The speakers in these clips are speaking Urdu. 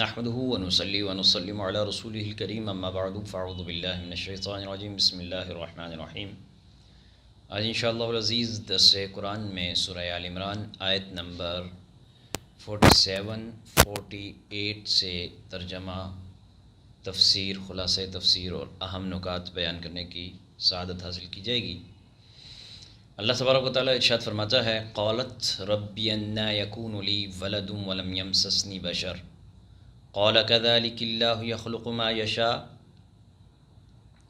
نحمده ونصلي ونسلم على رسوله الكريم اما بعد فاعوذ بالله من الشیطان الرجیم بسم اللہ الرحمن الرحیم۔ آج انشاءاللہ العزیز درس قرآن میں سورہ آل عمران آیت نمبر 47 48 سے ترجمہ، تفسیر، خلاصہ تفسیر اور اہم نکات بیان کرنے کی سعادت حاصل کی جائے گی۔ اللہ تبارک و تعالیٰ ارشاد فرماتا ہے، قالت ربی انا یکون لی ولد ولم یمسسنی بشر قال كذلك الله يخلق ما يشاء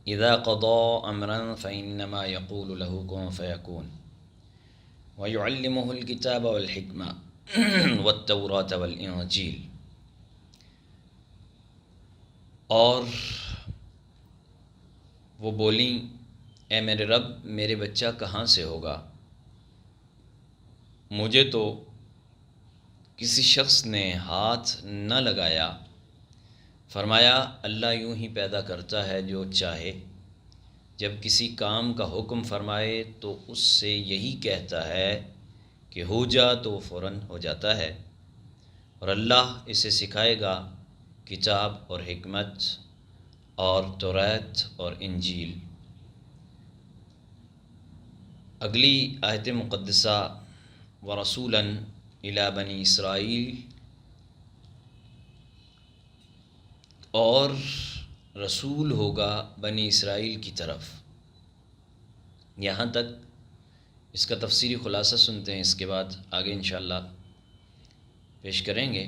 اذا قضى امرا فانما يقول له كن فيكون ويعلمه الكتاب والحكمة والتوراة والانجيل۔ اور وہ بولیں، اے میرے رب، میرے بچہ کہاں سے ہوگا؟ مجھے تو کسی شخص نے ہاتھ نہ لگایا۔ فرمایا، اللہ یوں ہی پیدا کرتا ہے جو چاہے، جب کسی کام کا حکم فرمائے تو اس سے یہی کہتا ہے کہ ہو جا تو فوراً ہو جاتا ہے، اور اللہ اسے سکھائے گا کتاب اور حکمت اور توریت اور انجیل۔ اگلی آیت مقدسہ ورسولاً الی بنی اسرائیل، اور رسول ہوگا بنی اسرائیل کی طرف۔ یہاں تک اس کا تفسیری خلاصہ سنتے ہیں، اس کے بعد آگے انشاءاللہ پیش کریں گے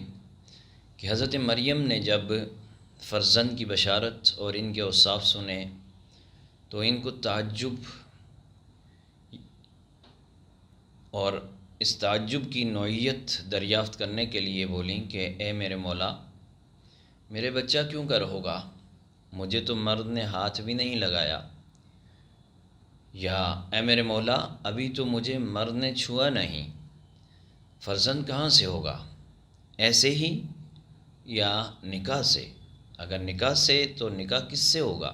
کہ حضرت مریم نے جب فرزند کی بشارت اور ان کے اوصاف سنے تو ان کو تعجب، اور اس تعجب کی نوعیت دریافت کرنے کے لیے بولیں کہ اے میرے مولا، میرے بچہ کیوں کر ہوگا؟ مجھے تو مرد نے ہاتھ بھی نہیں لگایا، یا اے میرے مولا، ابھی تو مجھے مرد نے چھوا نہیں، فرزند کہاں سے ہوگا؟ ایسے ہی یا نکاح سے؟ اگر نکاح سے تو نکاح کس سے ہوگا؟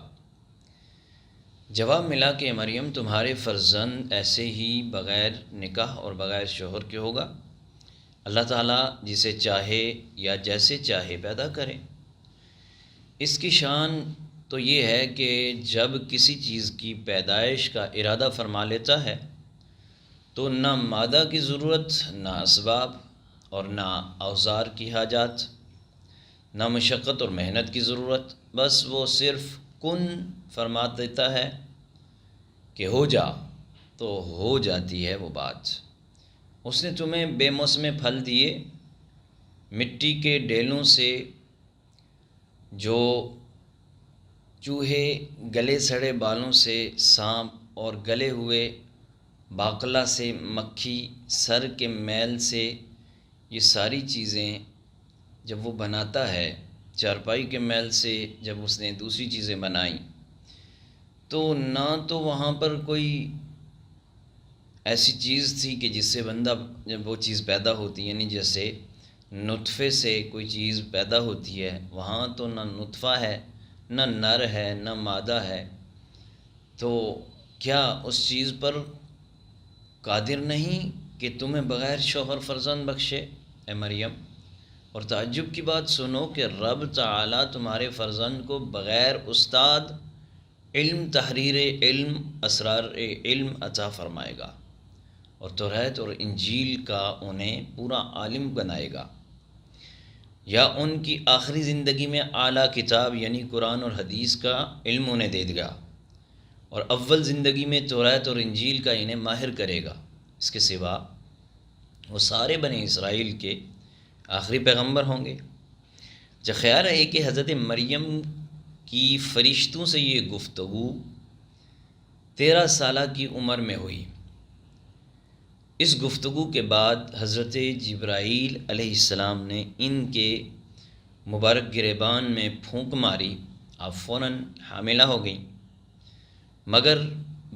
جواب ملا کہ مریم، تمہارے فرزند ایسے ہی بغیر نکاح اور بغیر شوہر کے ہوگا۔ اللہ تعالیٰ جسے چاہے یا جیسے چاہے پیدا کرے۔ اس کی شان تو یہ ہے کہ جب کسی چیز کی پیدائش کا ارادہ فرما لیتا ہے تو نہ مادہ کی ضرورت، نہ اسباب اور نہ اوزار کی حاجات، نہ مشقت اور محنت کی ضرورت، بس وہ صرف کن فرما دیتا ہے کہ ہو جا تو ہو جاتی ہے وہ بات۔ اس نے تمہیں بے موسم پھل دیے، مٹی کے ڈیلوں سے جو چوہے، گلے سڑے بالوں سے سانپ، اور گلے ہوئے باقلا سے مکھی، سر کے میل سے، یہ ساری چیزیں جب وہ بناتا ہے، چارپائی کے میل سے جب اس نے دوسری چیزیں بنائیں تو نہ تو وہاں پر کوئی ایسی چیز تھی کہ جس سے بندہ جب وہ چیز پیدا ہوتی، یعنی جیسے نطفے سے کوئی چیز پیدا ہوتی ہے، وہاں تو نہ نطفہ ہے، نہ نر ہے، نہ مادہ ہے، تو کیا اس چیز پر قادر نہیں کہ تمہیں بغیر شوہر فرزند بخشے؟ اے مریم، اور تعجب کی بات سنو کہ رب تعالیٰ تمہارے فرزند کو بغیر استاد، علم، تحریر علم، اسرار علم عطا فرمائے گا، اور توریت اور انجیل کا انہیں پورا عالم بنائے گا، یا ان کی آخری زندگی میں اعلیٰ کتاب یعنی قرآن اور حدیث کا علم انہیں دے گا، اور اول زندگی میں توریت اور انجیل کا انہیں ماہر کرے گا۔ اس کے سوا وہ سارے بنی اسرائیل کے آخری پیغمبر ہوں گے۔ جو خیال ہے کہ حضرت مریم کی فرشتوں سے یہ گفتگو 13 سالہ کی عمر میں ہوئی۔ اس گفتگو کے بعد حضرت جبرائیل علیہ السلام نے ان کے مبارک گریبان میں پھونک ماری، آپ فوراً حاملہ ہو گئیں، مگر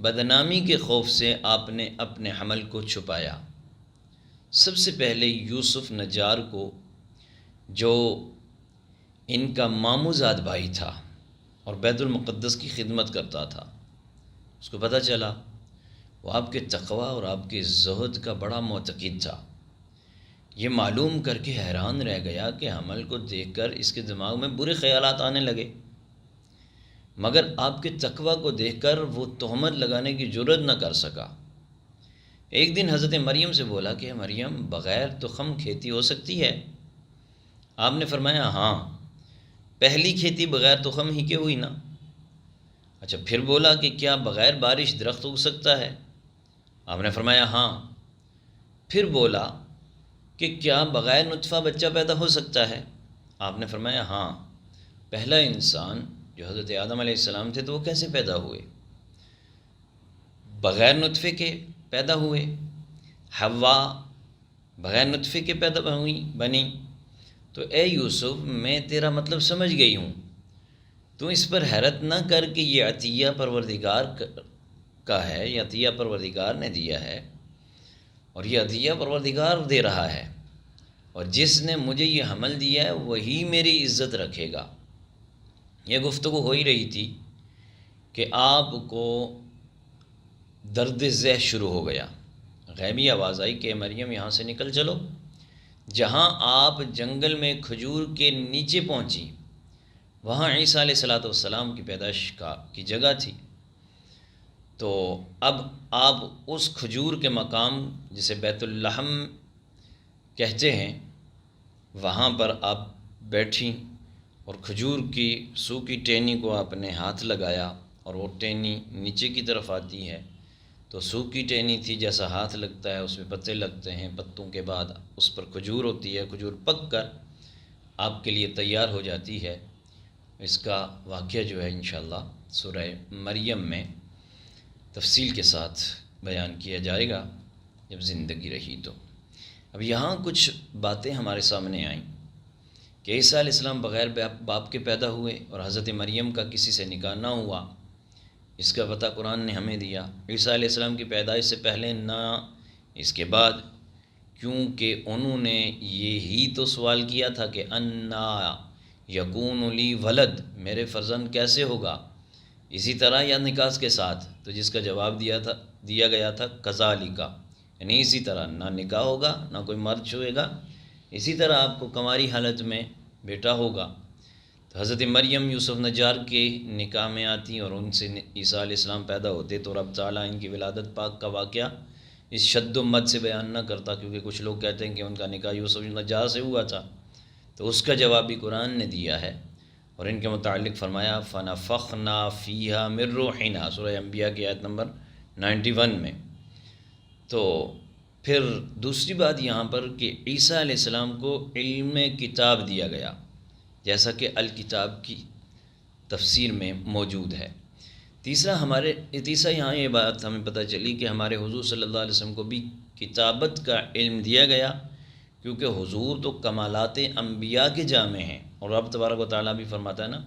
بدنامی کے خوف سے آپ نے اپنے حمل کو چھپایا۔ سب سے پہلے یوسف نجار کو، جو ان کا ماموزاد بھائی تھا اور بیت المقدس کی خدمت کرتا تھا، اس کو پتہ چلا، وہ آپ کے تقوی اور آپ کے زہد کا بڑا معتقد تھا، یہ معلوم کر کے حیران رہ گیا کہ حمل کو دیکھ کر اس کے دماغ میں برے خیالات آنے لگے، مگر آپ کے تقوی کو دیکھ کر وہ تہمت لگانے کی جرت نہ کر سکا۔ ایک دن حضرت مریم سے بولا کہ مریم، بغیر تخم کھیتی ہو سکتی ہے؟ آپ نے فرمایا ہاں، پہلی کھیتی بغیر تخم ہی کے ہوئی نا۔ اچھا، پھر بولا کہ کیا بغیر بارش درخت اگ سکتا ہے؟ آپ نے فرمایا ہاں۔ پھر بولا کہ کیا بغیر نطفہ بچہ پیدا ہو سکتا ہے؟ آپ نے فرمایا ہاں۔ پہلا انسان جو حضرت آدم علیہ السلام تھے تو وہ کیسے پیدا ہوئے؟ بغیر نطفے کے پیدا ہوئے۔ حوا بغیر نطفے کے پیدا بنی۔ تو اے یوسف، میں تیرا مطلب سمجھ گئی ہوں، تو اس پر حیرت نہ کر کہ یہ عطیہ پروردگار کا ہے، یہ عطیہ پروردگار نے دیا ہے، اور یہ عطیہ پروردگار دے رہا ہے، اور جس نے مجھے یہ حمل دیا ہے وہی میری عزت رکھے گا۔ یہ گفتگو ہو ہی رہی تھی کہ آپ کو درد ذہ شروع ہو گیا۔ غیبی آواز آئی کہ مریم یہاں سے نکل چلو۔ جہاں آپ جنگل میں کھجور کے نیچے پہنچی وہاں عیسیٰ علیہ السلام کی پیدائش کی جگہ تھی۔ تو اب آپ اس کھجور کے مقام جسے بیت اللحم کہتے ہیں وہاں پر آپ بیٹھیں، اور کھجور کی سوکھی ٹہنی کو آپ نے ہاتھ لگایا، اور وہ ٹہنی نیچے کی طرف آتی ہے، تو سوکھی ٹہنی تھی، جیسا ہاتھ لگتا ہے اس میں پتے لگتے ہیں، پتوں کے بعد اس پر کھجور ہوتی ہے، کھجور پک کر آپ کے لیے تیار ہو جاتی ہے۔ اس کا واقعہ جو ہے انشاءاللہ سورہ مریم میں تفصیل کے ساتھ بیان کیا جائے گا جب زندگی رہی تو۔ اب یہاں کچھ باتیں ہمارے سامنے آئیں کہ عیسیٰ علیہ السلام بغیر باپ کے پیدا ہوئے، اور حضرت مریم کا کسی سے نکاح نہ ہوا، اس کا پتہ قرآن نے ہمیں دیا۔ عیسیٰ علیہ السلام کی پیدائش سے پہلے نہ اس کے بعد، کیونکہ انہوں نے یہی تو سوال کیا تھا کہ انا یکون لی ولد، میرے فرزند کیسے ہوگا، اسی طرح یا نکاح کے ساتھ، تو جس کا جواب دیا گیا تھا کذالک، یعنی اسی طرح نہ نکاح ہوگا نہ کوئی مرد چھوئے گا، اسی طرح آپ کو کنواری حالت میں بیٹا ہوگا۔ تو حضرت مریم یوسف نجار کے نکاح میں آتی اور ان سے عیسیٰ علیہ السلام پیدا ہوتے، تو رب تعالیٰ ان کی ولادت پاک کا واقعہ اس شد و مد سے بیان نہ کرتا، کیونکہ کچھ لوگ کہتے ہیں کہ ان کا نکاح یوسف نجار سے ہوا تھا، تو اس کا جواب بھی قرآن نے دیا ہے، اور ان کے متعلق فرمایا فَنَفَخْنَا فِيهَا مِن رُوحِنَا، سورہ انبیاء کی آیت نمبر 91 میں۔ تو پھر دوسری بات یہاں پر کہ عیسیٰ علیہ السلام کو علم کتاب دیا گیا، جیسا کہ الکتاب کی تفسیر میں موجود ہے۔ تیسرا یہاں یہ بات ہمیں پتہ چلی کہ ہمارے حضور صلی اللہ علیہ وسلم کو بھی کتابت کا علم دیا گیا، کیونکہ حضور تو کمالات انبیاء کے جامع ہیں، اور رب تبارک و تعالیٰ بھی فرماتا ہے نا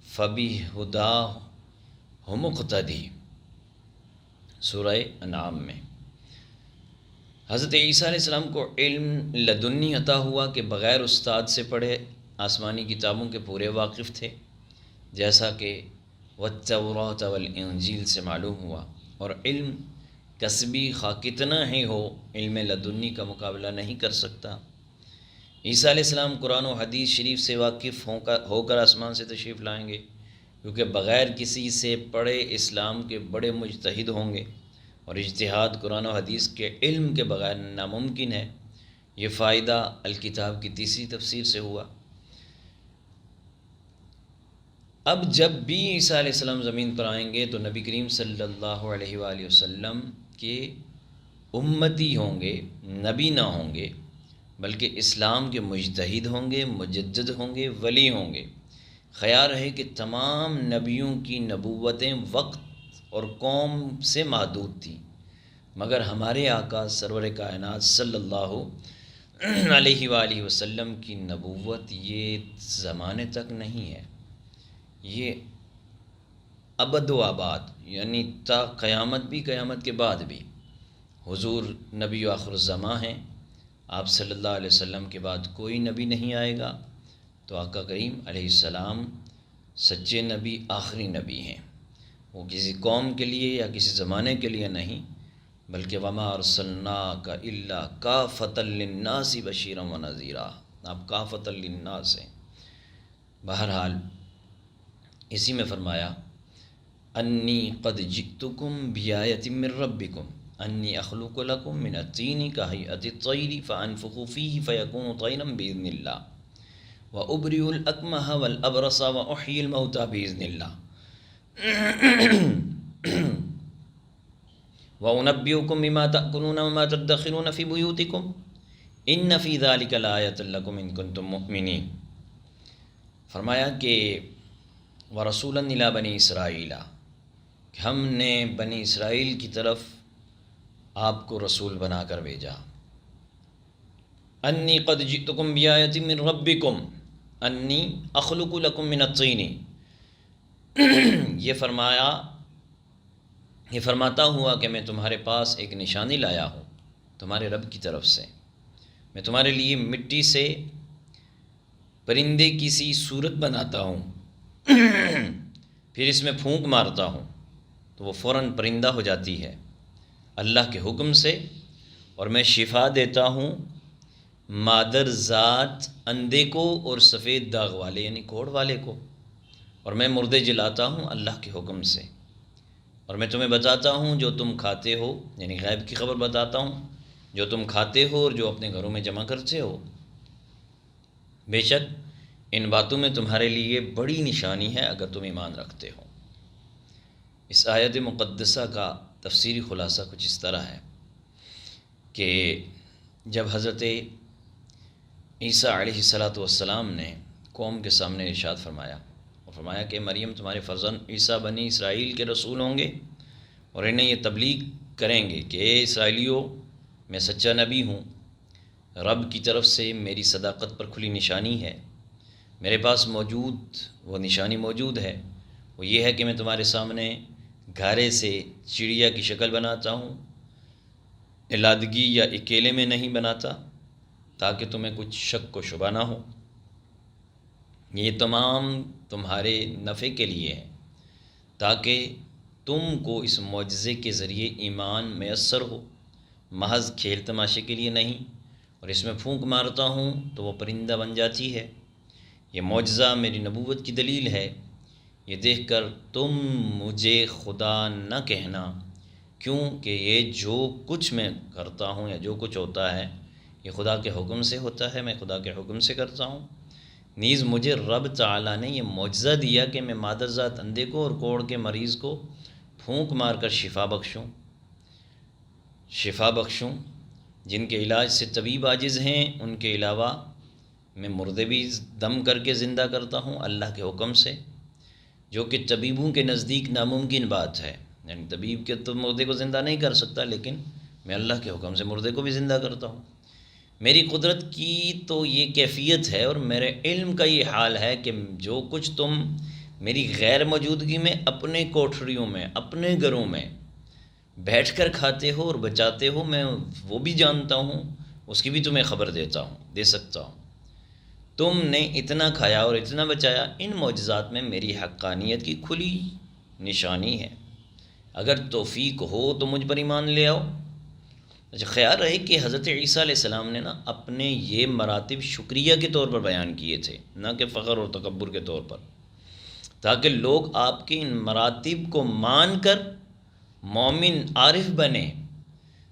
فَبِهُدَاهُ مُقْتَدِي، سورہ انعام میں۔ حضرت عیسیٰ علیہ السلام کو علم لدنی عطا ہوا کہ بغیر استاد سے پڑھے آسمانی کتابوں کے پورے واقف تھے، جیسا کہ والتوراۃ والانجیل سے معلوم ہوا، اور علم کسبی خواہ کتنا ہی ہو علم لدنی کا مقابلہ نہیں کر سکتا۔ عیسیٰ علیہ السلام قرآن و حدیث شریف سے واقف ہو کر آسمان سے تشریف لائیں گے، کیونکہ بغیر کسی سے پڑھے اسلام کے بڑے مجتہد ہوں گے، اور اجتہاد قرآن و حدیث کے علم کے بغیر ناممکن ہے۔ یہ فائدہ الکتاب کی تیسری تفسیر سے ہوا۔ اب جب بھی عیسیٰ علیہ السلام زمین پر آئیں گے تو نبی کریم صلی اللہ علیہ وآلہ وسلم کے امتی ہوں گے، نبی نہ ہوں گے، بلکہ اسلام کے مجتہد ہوں گے، مجدد ہوں گے، ولی ہوں گے۔ خیال رہے کہ تمام نبیوں کی نبوتیں وقت اور قوم سے محدود تھیں، مگر ہمارے آقا سرور کائنات صلی اللہ علیہ وآلہ وسلم کی نبوت یہ زمانے تک نہیں ہے، یہ ابد و آباد، یعنی تا قیامت بھی، قیامت کے بعد بھی حضور نبی و آخر الزماں ہیں۔ آپ صلی اللہ علیہ وسلم کے بعد کوئی نبی نہیں آئے گا، تو آقا کریم علیہ السلام سچے نبی، آخری نبی ہیں۔ وہ کسی قوم کے لیے یا کسی زمانے کے لیے نہیں، بلکہ وما ارسلناک الا کافۃ للناس بشیرا ونذیرا، آپ کافۃ للناس ہیں۔ بہرحال اسی میں فرمایا انی قد جئتکم بآیۃ من ربکم انی اخلق لکم من الطین کہیئۃ الطیر فانفخ فیہ فیکون طیرا باذن اللہ وابرئ الاکمہ والابرص واحیی الموتى باذن اللہ وانبئکم بما تأکلون وما تدخرون فی بیوتکم ان فی ذلک لآیۃ لکم ان کنتم مؤمنین۔ فرمایا کہ ورسولا الی بنی اسرائیل، کہ ہم نے بنی اسرائیل کی طرف آپ کو رسول بنا کر بھیجا۔ انی قد جئتکم بآیۃ من ربکم انی اخلق لکم من الطین، یہ فرماتا ہوا کہ میں تمہارے پاس ایک نشانی لایا ہوں تمہارے رب کی طرف سے، میں تمہارے لیے مٹی سے پرندے کی سی صورت بناتا ہوں، پھر اس میں پھونک مارتا ہوں تو وہ فوراً پرندہ ہو جاتی ہے اللہ کے حکم سے، اور میں شفا دیتا ہوں مادر ذات اندھے کو اور سفید داغ والے یعنی کوڑ والے کو، اور میں مردے جلاتا ہوں اللہ کے حکم سے، اور میں تمہیں بتاتا ہوں جو تم کھاتے ہو، یعنی غیب کی خبر بتاتا ہوں جو تم کھاتے ہو اور جو اپنے گھروں میں جمع کرتے ہو، بے شک ان باتوں میں تمہارے لیے بڑی نشانی ہے اگر تم ایمان رکھتے ہو۔ اس آیت مقدسہ کا تفسیری خلاصہ کچھ اس طرح ہے کہ جب حضرت عیسیٰ علیہ السلام نے قوم کے سامنے ارشاد فرمایا اور فرمایا کہ مریم تمہارے فرزند عیسیٰ بنی اسرائیل کے رسول ہوں گے اور انہیں یہ تبلیغ کریں گے کہ اے اسرائیلیوں، میں سچا نبی ہوں، رب کی طرف سے میری صداقت پر کھلی نشانی ہے، میرے پاس موجود وہ نشانی موجود ہے، وہ یہ ہے کہ میں تمہارے سامنے گھارے سے چڑیا کی شکل بناتا ہوں، علادگی یا اکیلے میں نہیں بناتا تاکہ تمہیں کچھ شک و شبہ نہ ہو، یہ تمام تمہارے نفع کے لیے ہے تاکہ تم کو اس معجزے کے ذریعے ایمان میسر ہو، محض کھیل تماشے کے لیے نہیں، اور اس میں پھونک مارتا ہوں تو وہ پرندہ بن جاتی ہے، یہ معجزہ میری نبوت کی دلیل ہے، یہ دیکھ کر تم مجھے خدا نہ کہنا، کیوں کہ یہ جو کچھ میں کرتا ہوں یا جو کچھ ہوتا ہے یہ خدا کے حکم سے ہوتا ہے، میں خدا کے حکم سے کرتا ہوں، نیز مجھے رب تعالیٰ نے یہ معجزہ دیا کہ میں مادر ذات اندھے کو اور کوڑ کے مریض کو پھونک مار کر شفا بخشوں، جن کے علاج سے طبیب عاجز ہیں، ان کے علاوہ میں مردے بھی دم کر کے زندہ کرتا ہوں اللہ کے حکم سے، جو کہ طبیبوں کے نزدیک ناممکن بات ہے، یعنی طبیب کے تو مردے کو زندہ نہیں کر سکتا، لیکن میں اللہ کے حکم سے مردے کو بھی زندہ کرتا ہوں۔ میری قدرت کی تو یہ کیفیت ہے اور میرے علم کا یہ حال ہے کہ جو کچھ تم میری غیر موجودگی میں اپنے کوٹھریوں میں، اپنے گھروں میں بیٹھ کر کھاتے ہو اور بچاتے ہو، میں وہ بھی جانتا ہوں، اس کی بھی تمہیں خبر دے سکتا ہوں۔ تم نے اتنا کھایا اور اتنا بچایا، ان معجزات میں میری حقانیت کی کھلی نشانی ہے، اگر توفیق ہو تو مجھ پر ایمان لے آؤ۔ اچھا، خیال رہے کہ حضرت عیسیٰ علیہ السلام نے اپنے یہ مراتب شکریہ کے طور پر بیان کیے تھے، نہ کہ فخر اور تکبر کے طور پر، تاکہ لوگ آپ کے ان مراتب کو مان کر مومن عارف بنے۔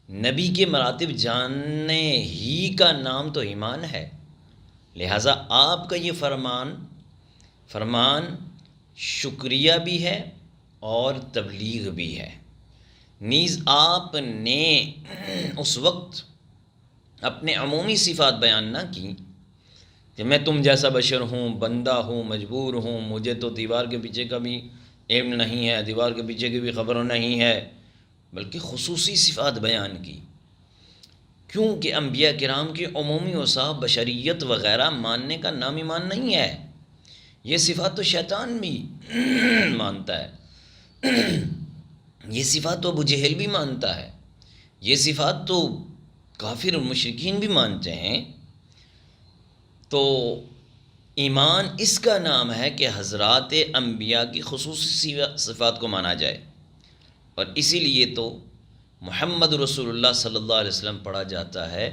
نبی کے مراتب جاننے ہی کا نام تو ایمان ہے، لہٰذا آپ کا یہ فرمان شکریہ بھی ہے اور تبلیغ بھی ہے۔ نیز آپ نے اس وقت اپنے عمومی صفات بیان نہ کی کہ میں تم جیسا بشر ہوں، بندہ ہوں، مجبور ہوں، مجھے تو دیوار کے پیچھے کا بھی علم نہیں ہے، دیوار کے پیچھے کی بھی خبر نہیں ہے، بلکہ خصوصی صفات بیان کی، کیونکہ انبیاء کرام کی عمومی اوصاف بشریت وغیرہ ماننے کا نام ایمان نہیں ہے، یہ صفات تو شیطان بھی مانتا ہے، یہ صفات تو ابو جہل بھی مانتا ہے، یہ صفات تو کافر اور مشرکین بھی مانتے ہیں۔ تو ایمان اس کا نام ہے کہ حضرات انبیاء کی خصوصی صفات کو مانا جائے، اور اسی لیے تو محمد رسول اللہ صلی اللہ علیہ وسلم پڑھا جاتا ہے،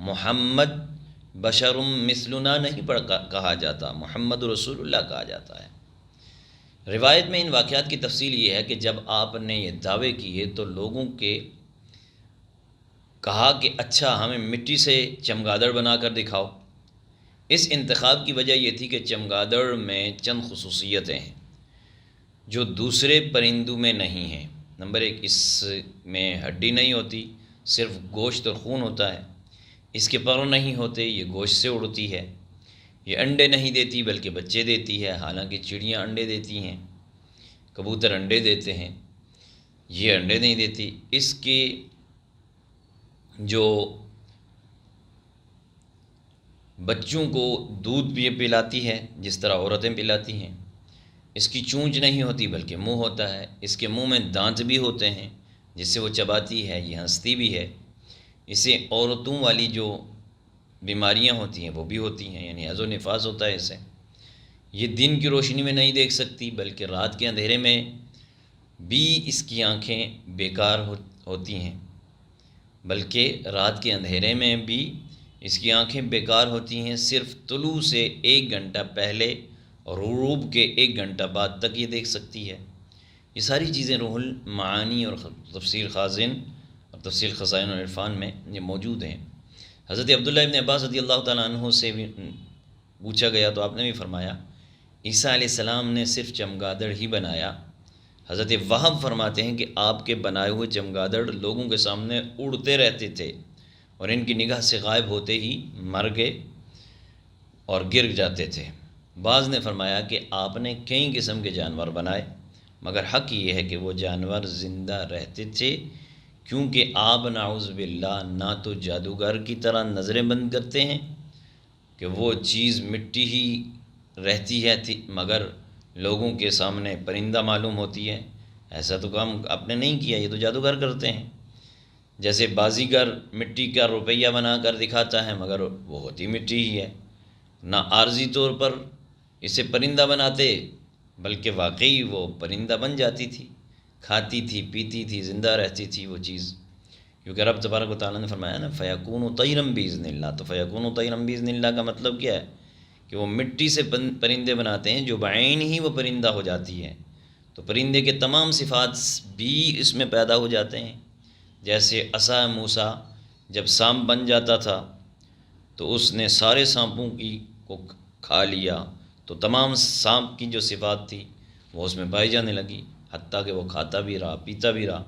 محمد بشر مثلنا نہیں کہا جاتا، محمد رسول اللہ کہا جاتا ہے۔ روایت میں ان واقعات کی تفصیل یہ ہے کہ جب آپ نے یہ دعوے کیے تو لوگوں کے کہا کہ اچھا ہمیں مٹی سے چمگادڑ بنا کر دکھاؤ۔ اس انتخاب کی وجہ یہ تھی کہ چمگادڑ میں چند خصوصیتیں ہیں جو دوسرے پرندوں میں نہیں ہیں۔ نمبر 1، اس میں ہڈی نہیں ہوتی، صرف گوشت اور خون ہوتا ہے۔ اس کے پر نہیں ہوتے، یہ گوشت سے اڑتی ہے۔ یہ انڈے نہیں دیتی بلکہ بچے دیتی ہے، حالانکہ چڑیاں انڈے دیتی ہیں، کبوتر انڈے دیتے ہیں، یہ انڈے نہیں دیتی۔ اس کے جو بچوں کو دودھ بھی پلاتی ہے جس طرح عورتیں پلاتی ہیں۔ اس کی چونچ نہیں ہوتی بلکہ منہ ہوتا ہے۔ اس کے منہ میں دانت بھی ہوتے ہیں جس سے وہ چباتی ہے، یہ ہنستی بھی ہے۔ اسے عورتوں والی جو بیماریاں ہوتی ہیں وہ بھی ہوتی ہیں، یعنی حیض و نفاس ہوتا ہے اسے۔ یہ دن کی روشنی میں نہیں دیکھ سکتی بلکہ رات کے اندھیرے میں بھی اس کی آنکھیں بیکار ہوتی ہیں، بلکہ رات کے اندھیرے میں بھی اس کی آنکھیں بیکار ہوتی ہیں۔ صرف طلوع سے 1 گھنٹہ پہلے اور غروب کے 1 گھنٹہ بعد تک یہ دیکھ سکتی ہے۔ یہ ساری چیزیں روح المعانی اور تفسیر خازن اور تفسیر خزائن العرفان میں یہ موجود ہیں۔ حضرت عبداللہ ابن عباس رضی اللہ تعالیٰ عنہ سے بھی پوچھا گیا تو آپ نے بھی فرمایا عیسیٰ علیہ السلام نے صرف چمگادڑ ہی بنایا۔ حضرت وہب فرماتے ہیں کہ آپ کے بنائے ہوئے چمگادڑ لوگوں کے سامنے اڑتے رہتے تھے اور ان کی نگاہ سے غائب ہوتے ہی مر گئے اور گر جاتے تھے۔ بعض نے فرمایا کہ آپ نے کئی قسم کے جانور بنائے، مگر حق یہ ہے کہ وہ جانور زندہ رہتے تھے، کیونکہ آپ نعوذ باللہ نہ تو جادوگر کی طرح نظریں بند کرتے ہیں کہ وہ چیز مٹی ہی رہتی ہے مگر لوگوں کے سامنے پرندہ معلوم ہوتی ہے۔ ایسا تو کام آپ نے نہیں کیا، یہ تو جادوگر کرتے ہیں۔ جیسے بازیگر مٹی کا روپیہ بنا کر دکھاتا ہے مگر وہ ہوتی مٹی ہی ہے، نہ عارضی طور پر اسے پرندہ بناتے بلکہ واقعی وہ پرندہ بن جاتی تھی، کھاتی تھی، پیتی تھی، زندہ رہتی تھی وہ چیز، کیونکہ رب تبارک و تعالیٰ نے فرمایا نا فَيَكُونُ طَيْرًا بِإِذْنِ اللَّهِ۔ تو فَيَكُونُ طَيْرًا بِإِذْنِ اللَّهِ کا مطلب کیا ہے کہ وہ مٹی سے پرندے بناتے ہیں جو بعین ہی وہ پرندہ ہو جاتی ہے، تو پرندے کے تمام صفات بھی اس میں پیدا ہو جاتے ہیں۔ جیسے عصا موسیٰ جب سانپ بن جاتا تھا تو اس نے سارے سانپوں کو کھا لیا، تو تمام سانپ کی جو صفات تھی وہ اس میں پائی جانے لگی، حتیٰ کہ وہ کھاتا بھی رہا، پیتا بھی رہا۔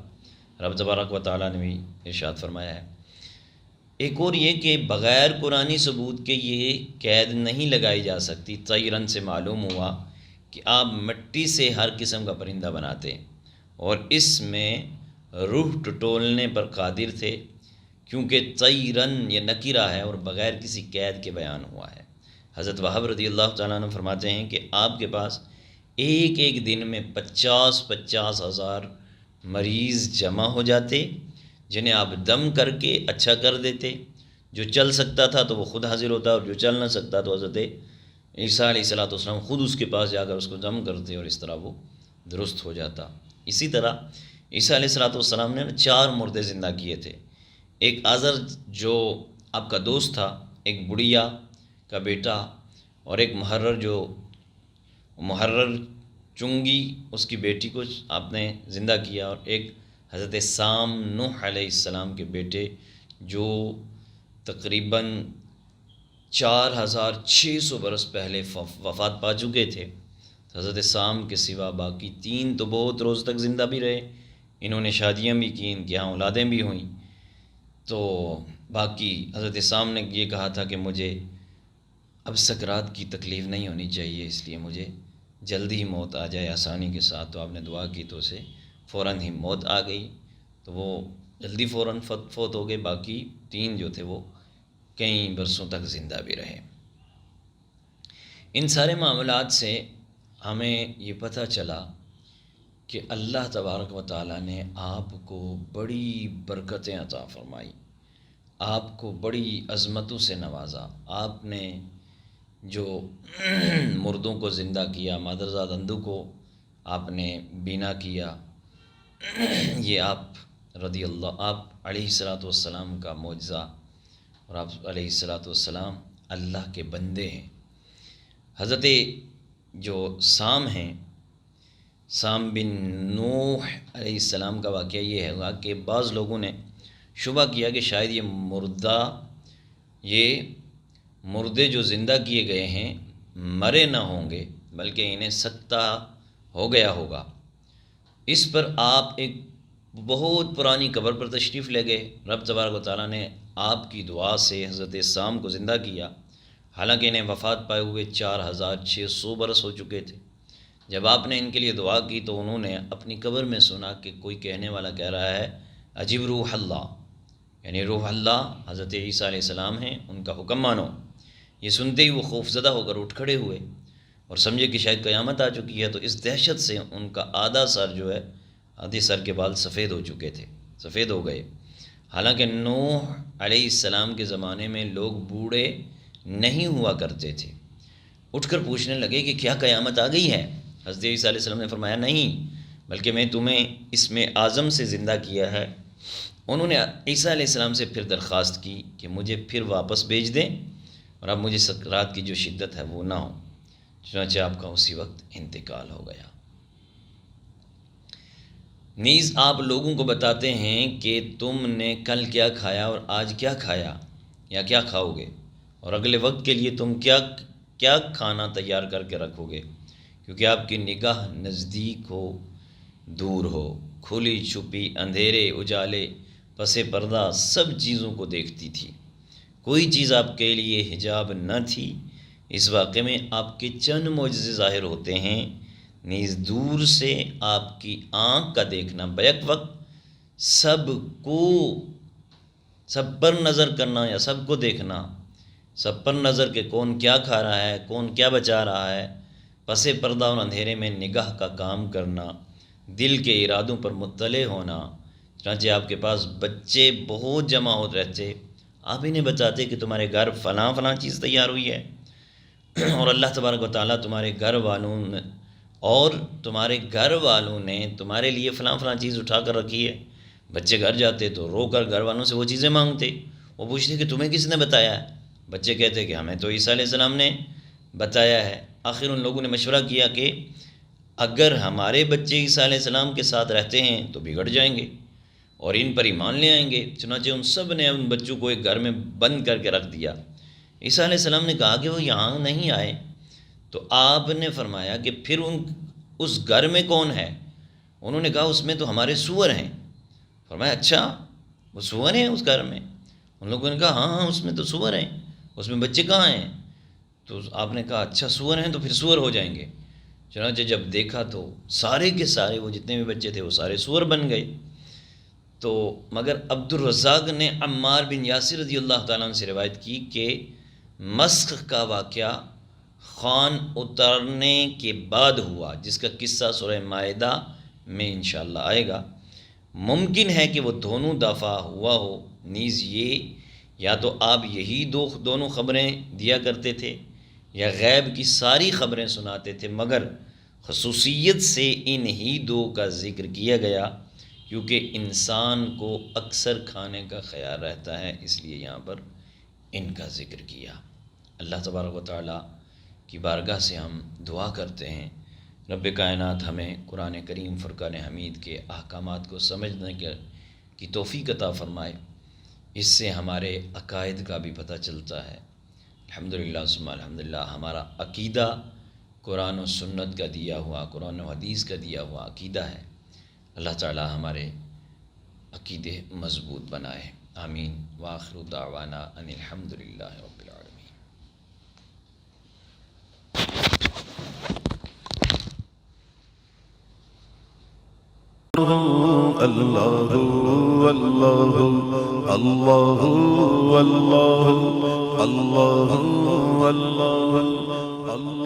رب تبارک و تعالیٰ نے بھی ارشاد فرمایا ہے۔ ایک اور یہ کہ بغیر قرآنی ثبوت کے یہ قید نہیں لگائی جا سکتی۔ طیرن سے معلوم ہوا کہ آپ مٹی سے ہر قسم کا پرندہ بناتے اور اس میں روح ٹٹولنے پر قادر تھے، کیونکہ طیرن یہ نکرہ ہے اور بغیر کسی قید کے بیان ہوا ہے۔ حضرت وہب رضی اللہ تعالیٰ عنہ فرماتے ہیں کہ آپ کے پاس ایک دن میں 50 ہزار مریض جمع ہو جاتے، جنہیں آپ دم کر کے اچھا کر دیتے۔ جو چل سکتا تھا تو وہ خود حاضر ہوتا، اور جو چل نہ سکتا تو حضرت عیسیٰ علیہ السلام خود اس کے پاس جا کر اس کو دم کرتے اور اس طرح وہ درست ہو جاتا۔ اسی طرح عیسیٰ علیہ السلام نے 4 مردے زندہ کیے تھے۔ ایک آزر جو آپ کا دوست تھا، ایک بڑھیا کا بیٹا، اور ایک محرر چنگی اس کی بیٹی کو آپ نے زندہ کیا، اور ایک حضرت سام نوح علیہ السلام کے بیٹے جو تقریباً 4600 برس پہلے وفات پا چکے تھے۔ حضرت سام کے سوا باقی 3 تو بہت روز تک زندہ بھی رہے، انہوں نے شادیاں بھی کی، ان کے یہاں اولادیں بھی ہوئیں۔ تو باقی حضرت سام نے یہ کہا تھا کہ مجھے اب سکرات کی تکلیف نہیں ہونی چاہیے، اس لیے مجھے جلدی ہی موت آ جائے آسانی کے ساتھ۔ تو آپ نے دعا کی تو اسے فوراً ہی موت آ گئی، تو وہ جلدی فوراً فوت ہو گئے۔ باقی 3 جو تھے وہ کئی برسوں تک زندہ بھی رہے۔ ان سارے معاملات سے ہمیں یہ پتہ چلا کہ اللہ تبارک و تعالیٰ نے آپ کو بڑی برکتیں عطا فرمائی، آپ کو بڑی عظمتوں سے نوازا۔ آپ نے جو مردوں کو زندہ کیا، مادرزاد اندھو کو آپ نے بینا کیا، یہ آپ رضی اللہ، آپ علیہ الصلاۃ والسلام کا معجزہ، اور آپ علیہ الصلاۃ والسلام اللہ کے بندے ہیں۔ حضرت جو سام ہیں، سام بن نوح علیہ السلام کا واقعہ یہ ہے کہ بعض لوگوں نے شبہ کیا کہ شاید یہ مردے جو زندہ کیے گئے ہیں مرے نہ ہوں گے، بلکہ انہیں سکتہ ہو گیا ہوگا۔ اس پر آپ ایک بہت پرانی قبر پر تشریف لے گئے۔ رب تبارک و تعالیٰ نے آپ کی دعا سے حضرت سام کو زندہ کیا، حالانکہ انہیں وفات پائے ہوئے 4600 برس ہو چکے تھے۔ جب آپ نے ان کے لیے دعا کی تو انہوں نے اپنی قبر میں سنا کہ کوئی کہنے والا کہہ رہا ہے عجیب روح اللہ، یعنی روح اللہ حضرت عیسیٰ علیہ السلام ہیں، ان کا حکم مانو۔ یہ سنتے ہی وہ خوف زدہ ہو کر اٹھ کھڑے ہوئے اور سمجھے کہ شاید قیامت آ چکی ہے، تو اس دہشت سے ان کا آدھا سر کے بال سفید ہو چکے تھے، سفید ہو گئے۔ حالانکہ نوح علیہ السلام کے زمانے میں لوگ بوڑھے نہیں ہوا کرتے تھے۔ اٹھ کر پوچھنے لگے کہ کیا قیامت آ گئی ہے؟ حضرت عیسیٰ علیہ السلام نے فرمایا نہیں، بلکہ میں تمہیں اس میں اعظم سے زندہ کیا ہے۔ انہوں نے عیسیٰ علیہ السلام سے پھر درخواست کی کہ مجھے پھر واپس بھیج دیں اور اب مجھے سکرات کی جو شدت ہے وہ نہ ہو، چنانچہ آپ کا اسی وقت انتقال ہو گیا۔ نیز آپ لوگوں کو بتاتے ہیں کہ تم نے کل کیا کھایا اور آج کیا کھایا یا کیا کھاؤ گے، اور اگلے وقت کے لیے تم کیا کھانا تیار کر کے رکھو گے، کیونکہ آپ کی نگاہ نزدیک ہو دور ہو، کھلی چھپی، اندھیرے اجالے، پس پردہ سب چیزوں کو دیکھتی تھی، کوئی چیز آپ کے لیے حجاب نہ تھی۔ اس واقعے میں آپ کے چند معجزے ظاہر ہوتے ہیں، نیز دور سے آپ کی آنکھ کا دیکھنا، بیک وقت سب پر نظر کرنا یا سب کو دیکھنا، سب پر نظر کہ کون کیا کھا رہا ہے، کون کیا بچا رہا ہے، پس پردہ اور اندھیرے میں نگاہ کا کام کرنا، دل کے ارادوں پر مطلع ہونا۔ چنانچہ آپ کے پاس بچے بہت جمع ہو رہتے، آپ انہیں بتاتے کہ تمہارے گھر فلاں فلاں چیز تیار ہوئی ہے، اور اللہ تبارک و تعالیٰ تمہارے گھر والوں نے تمہارے لیے فلاں فلاں چیز اٹھا کر رکھی ہے۔ بچے گھر جاتے تو رو کر گھر والوں سے وہ چیزیں مانگتے، وہ پوچھتے کہ تمہیں کس نے بتایا ہے؟ بچے کہتے کہ ہمیں تو عیسیٰ علیہ السلام نے بتایا ہے۔ آخر ان لوگوں نے مشورہ کیا کہ اگر ہمارے بچے عیسیٰ علیہ السلام کے ساتھ رہتے ہیں تو بگڑ جائیں گے اور ان پر ایمان لے آئیں گے۔ چنانچہ ان سب نے ان بچوں کو ایک گھر میں بند کر کے رکھ دیا۔ عیسیٰ علیہ السلام نے کہا کہ وہ یہاں نہیں آئے، تو آپ نے فرمایا کہ پھر اس گھر میں کون ہے؟ انہوں نے کہا اس میں تو ہمارے سور ہیں۔ فرمایا اچھا، وہ سور ہیں اس گھر میں؟ ان لوگوں نے کہا ہاں اس میں تو سور ہیں، اس میں بچے کہاں ہیں؟ تو آپ نے کہا اچھا سور ہیں تو پھر سور ہو جائیں گے۔ چنانچہ جب دیکھا تو سارے کے سارے وہ جتنے بھی بچے تھے وہ سارے سور بن گئے۔ تو مگر عبد الرزاق نے عمار بن یاسر رضی اللہ تعالیٰ عنہ سے روایت کی کہ مسخ کا واقعہ خوان اترنے کے بعد ہوا، جس کا قصہ سورہ مائدہ میں انشاءاللہ آئے گا۔ ممکن ہے کہ وہ دونوں دفعہ ہوا ہو، نیز یہ یا تو آپ یہی دونوں خبریں دیا کرتے تھے یا غیب کی ساری خبریں سناتے تھے، مگر خصوصیت سے انہی دو کا ذکر کیا گیا کیونکہ انسان کو اکثر کھانے کا خیال رہتا ہے، اس لیے یہاں پر ان کا ذکر کیا۔ اللہ تبارک و تعالیٰ کی بارگاہ سے ہم دعا کرتے ہیں رب کائنات ہمیں قرآن کریم فرقان حمید کے احکامات کو سمجھنے کی توفیق عطا فرمائے۔ اس سے ہمارے عقائد کا بھی پتہ چلتا ہے۔ الحمدللہ ثم الحمدللہ ہمارا عقیدہ قرآن و سنت کا دیا ہوا، قرآن و حدیث کا دیا ہوا عقیدہ ہے۔ اللہ تعالی ہمارے عقیدے مضبوط بنائے، آمین۔ وآخر دعوانا ان الحمدللہ رب العالمین۔ اللہ اللہ اللہ اللہ اللہ اللہ